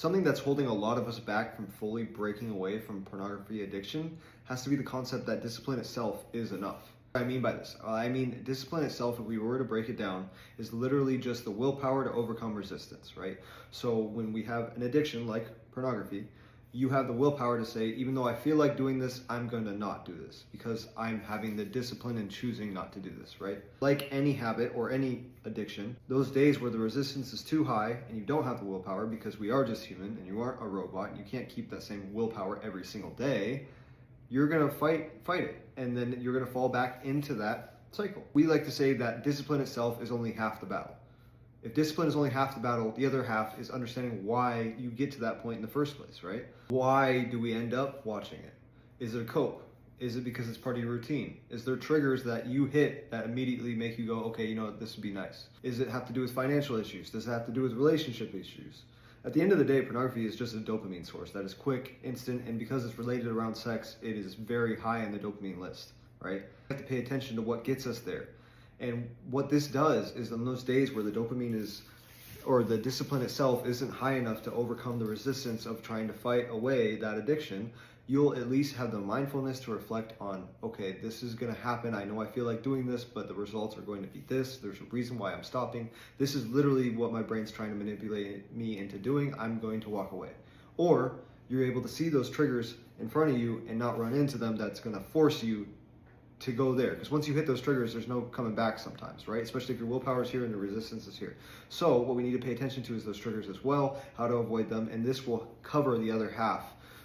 Something that's holding a lot of us back from fully breaking away from pornography addiction has to be the concept that discipline itself is enough. What I mean by this, I mean discipline itself, if we were to break it down, is literally just the willpower to overcome resistance, right? So when we have an addiction like pornography, you have the willpower to say, even though I feel like doing this, I'm going to not do this because I'm having the discipline and choosing not to do this, right? Like any habit or any addiction, those days where the resistance is too high and you don't have the willpower, because we are just human and you aren't a robot and you can't keep that same willpower every single day, you're going to fight it, and then you're going to fall back into that cycle. We like to say that discipline itself is only half the battle. If discipline is only half the battle, the other half is understanding why you get to that point in the first place, right? Why do we end up watching it? Is it a cope? Is it because it's part of your routine? Is there triggers that you hit that immediately make you go, okay, you know what, this would be nice? Does it have to do with financial issues? Does it have to do with relationship issues? At the end of the day, pornography is just a dopamine source that is quick, instant, and because it's related around sex, it is very high on the dopamine list, right? We have to pay attention to what gets us there. And what this does is on those days where the dopamine is, or the discipline itself isn't high enough to overcome the resistance of trying to fight away that addiction, you'll at least have the mindfulness to reflect on, okay, this is going to happen. I know I feel like doing this, but the results are going to be this. There's a reason why I'm stopping. This is literally what my brain's trying to manipulate me into doing. I'm going to walk away. Or you're able to see those triggers in front of you and not run into them. That's going to force you to go there, because once you hit those triggers, there's no coming back sometimes, right? Especially if your willpower is here and the resistance is here. So what we need to pay attention to is those triggers as well, how to avoid them, and this will cover the other half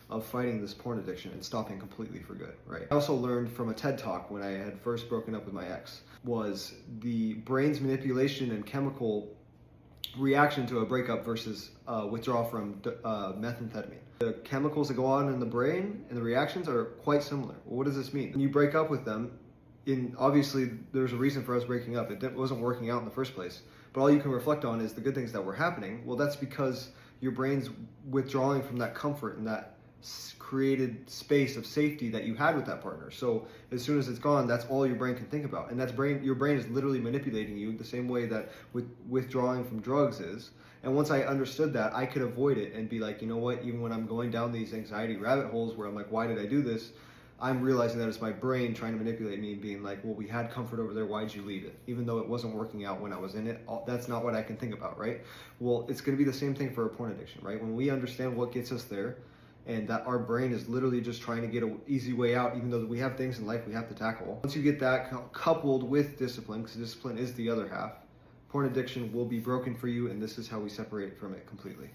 of fighting this porn addiction and stopping completely for good, right? I also learned from a TED Talk when I had first broken up with my ex, was the brain's manipulation and chemical reaction to a breakup versus withdrawal from methamphetamine. The chemicals that go on in the brain and the reactions are quite similar. Well, what does this mean? When you break up with them, obviously there's a reason for us breaking up. It wasn't working out in the first place. But all you can reflect on is the good things that were happening. Well, that's because your brain's withdrawing from that comfort and that created space of safety that you had with that partner. So as soon as it's gone, that's all your brain can think about. And your brain is literally manipulating you the same way that withdrawing from drugs is. And once I understood that, I could avoid it and be like, you know what, even when I'm going down these anxiety rabbit holes where I'm like, why did I do this? I'm realizing that it's my brain trying to manipulate me and being like, well, we had comfort over there, why'd you leave it? Even though it wasn't working out when I was in it, that's not what I can think about, right? Well, it's gonna be the same thing for a porn addiction, right? When we understand what gets us there, and that our brain is literally just trying to get an easy way out, even though we have things in life we have to tackle. Once you get that coupled with discipline, because discipline is the other half, porn addiction will be broken for you, and this is how we separate from it completely.